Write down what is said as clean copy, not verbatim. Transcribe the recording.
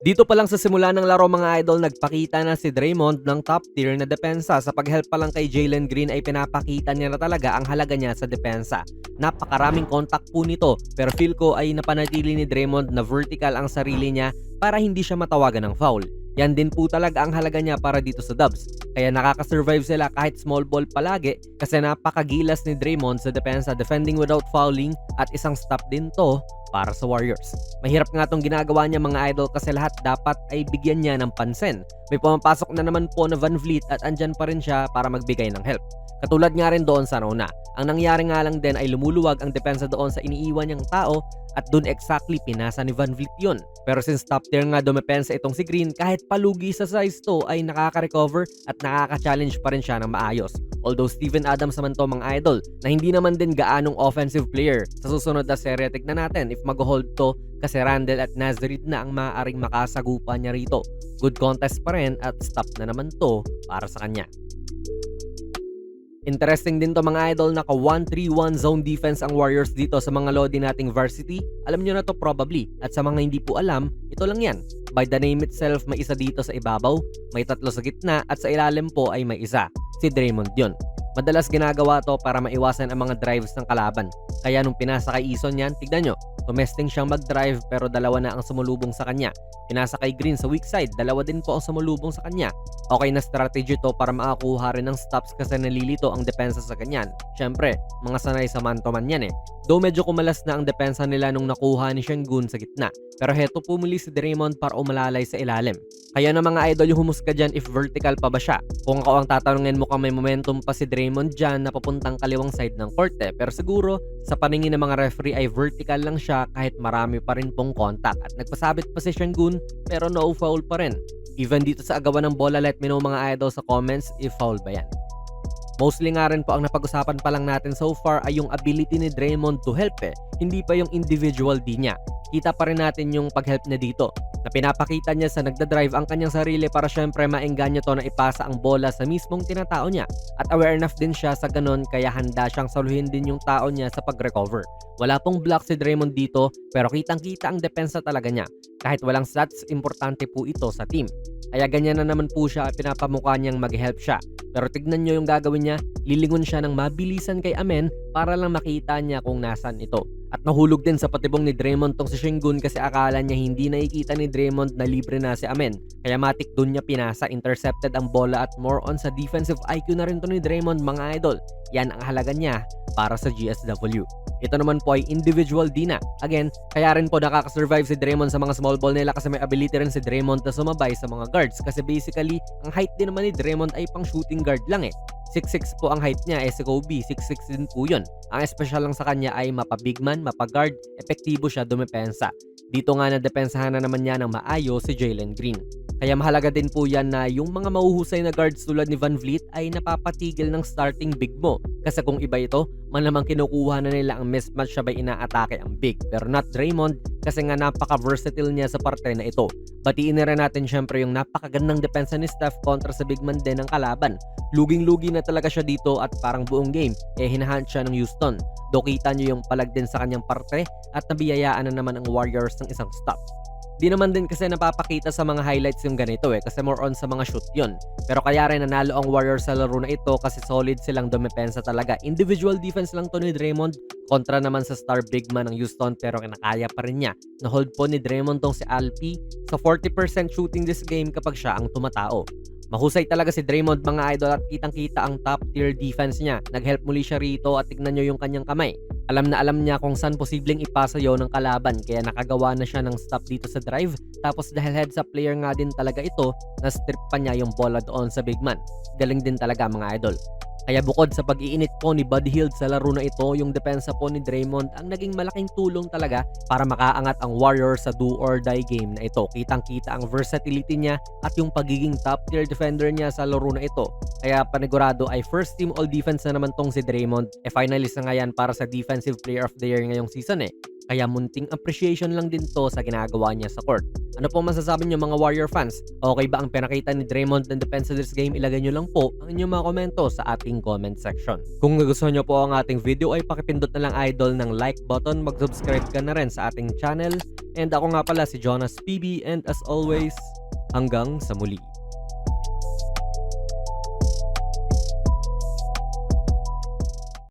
Dito pa lang sa simula ng laro mga idol, nagpakita na si Draymond ng top tier na depensa. Sa pag-help pa lang kay Jalen Green ay pinapakita niya na talaga ang halaga niya sa depensa. Napakaraming contact po nito, pero feel ko ay napanatili ni Draymond na vertical ang sarili niya para hindi siya matawagan ng foul. Yan din po talaga ang halaga niya para dito sa Dubs. Kaya nakaka-survive sila kahit small ball palagi kasi napakagilas ni Draymond sa depensa, defending without fouling, at isang stop din to para sa Warriors. Mahirap nga tong ginagawa niya mga idol kasi lahat dapat ay bigyan niya ng pansin. May pumapasok na naman po na Van Vliet at andyan pa rin siya para magbigay ng help. Katulad nga rin doon sa Rona. Ang nangyari nga lang din ay lumuluwag ang depensa doon sa iniiwan niyang tao at doon exactly pinasa ni Van Vliet yun. Pero since top tier nga dumepensa itong si Green, kahit palugi sa size to ay nakaka-recover at nakaka-challenge pa rin siya ng maayos. Although Steven Adams naman to mga idol na hindi naman din gaanong offensive player. Sa susunod na serye tignan natin if mag-hold to kasi Randle at Nazrid na ang maaaring makasagupa niya rito. Good contest pa rin at stop na naman to para sa kanya. Interesting din to mga idol, naka 1-3-1 zone defense ang Warriors dito sa mga lodi nating varsity. Alam nyo na to probably. At sa mga hindi po alam, ito lang yan. By the name itself, may isa dito sa ibabaw, may tatlo sa gitna, at sa ilalim po ay may isa. Si Draymond yun. Madalas ginagawa to para maiwasan ang mga drives ng kalaban. Kaya nung pinasa kay Eason yan, tignan nyo, tumesting siyang mag-drive pero dalawa na ang sumulubong sa kanya. Pinasa kay Green sa weak side, dalawa din po ang sumulubong sa kanya. Okay na strategy to para makakuha rin ng stops kasi nalilito ang depensa sa kanyan. Syempre, mga sanay sa man-to-man yan eh. Though medyo kumalas na ang depensa nila nung nakuha ni Sengun sa gitna. Pero heto pumuli si Draymond para umalalay sa ilalim. Kaya na mga idol yung humusga dyan if vertical pa ba siya. Kung ako ang tatanungin mo kung may momentum pa si Draymond dyan na papuntang kaliwang side ng court eh. Pero siguro, sa paningin ng mga referee ay vertical lang siya kahit marami pa rin pong contact. At nagpasabit pa si Sengun pero no foul pa rin. Even dito sa agawan ng bola, let me know mga idol sa comments if foul ba yan. Mostly nga rin po ang napag-usapan pa lang natin so far ay yung ability ni Draymond to help eh. Hindi pa yung individual D niya. Kita pa rin natin yung pag-help niya dito. Na pinapakita niya sa nagdadrive ang kanyang sarili para syempre maengganyo to na ipasa ang bola sa mismong tinatao niya. At aware enough din siya sa ganun kaya handa siyang saluhin din yung tao niya sa pag-recover. Wala pong block si Draymond dito pero kitang-kita ang depensa talaga niya. Kahit walang stats, importante po ito sa team. Kaya ganyan na naman po siya at pinapamukha niyang mag-help siya. Pero tignan nyo yung gagawin niya, lilingon siya ng mabilisan kay Amen para lang makita niya kung nasan ito. At nahulog din sa patibong ni Draymond tong si Sengun kasi akala niya hindi nakikita ni Draymond na libre na si Amen. Kaya matik dun niya pinasa, intercepted ang bola at more on sa defensive IQ na rin to ni Draymond mga idol. Yan ang halaga niya para sa GSW. Ito naman po ay individual D na. Again, kaya rin po nakaka-survive si Draymond sa mga small ball nila kasi may ability rin si Draymond na sumabay sa mga guards. Kasi basically, ang height din naman ni Draymond ay pang shooting guard lang eh. 6'6 po ang height niya, si Kobe, 6'6 din po yun. Ang espesyal lang sa kanya ay mapa-bigman, mapa-guard, epektibo siya dumepensa. Dito nga na depensahan na naman niya ng maayos si Jalen Green. Kaya mahalaga din po yan na yung mga mahuhusay na guards tulad ni Van Vliet ay napapatigil ng starting big mo. Kasi kung iba ito, malamang kinukuha na nila ang mismatch sabay inaatake ang big. Pero not Draymond kasi nga napaka-versatile niya sa parte na ito. Batiin na rin natin syempre yung napakagandang depensa ni Steph kontra sa big man din ng kalaban. Luging-lugi na talaga siya dito at parang buong game hinahunt siya ng Houston. Do kita nyo yung palag din sa kanyang parte at nabiyayaan na naman ang Warriors ng isang stop. Di naman din kasi napapakita sa mga highlights yung ganito kasi more on sa mga shoot yon. Pero kaya rin nanalo ang Warriors sa laro na ito kasi solid silang dumepensa talaga. Individual defense lang to ni Draymond kontra naman sa star big man ng Houston pero kinakaya pa rin niya. Na-hold po ni Draymond tong si Alpi sa 40% shooting this game kapag siya ang tumatao. Mahusay talaga si Draymond mga idol at kitang-kita ang top tier defense niya. Nag-help muli siya rito at tignan nyo yung kanyang kamay. Alam na alam niya kung saan posibleng ipasa yon ng kalaban kaya nakagawa na siya ng stop dito sa drive. Tapos dahil heads up player nga din talaga ito, na-strip pa niya yung bola doon sa big man. Galing din talaga mga idol. Kaya bukod sa pag-iinit po ni Buddy Hield sa laro na ito, yung depensa po ni Draymond ang naging malaking tulong talaga para makaangat ang Warriors sa do or die game na ito. Kitang-kita ang versatility niya at yung pagiging top tier defender niya sa laro na ito. Kaya panigurado ay first team all defense na naman tong si Draymond. Finalist na nga yan para sa defensive player of the year ngayong season Kaya munting appreciation lang din to sa ginagawa niya sa court. Ano po masasabi niyo mga Warrior fans? Okay ba ang pinakita ni Draymond in defense of this game? Ilagay niyo lang po ang inyong mga komento sa ating comment section. Kung nagustuhan niyo po ang ating video ay pakipindot na lang idol ng like button, mag-subscribe ka na rin sa ating channel. And ako nga pala si Jonas PB and as always, hanggang sa muli.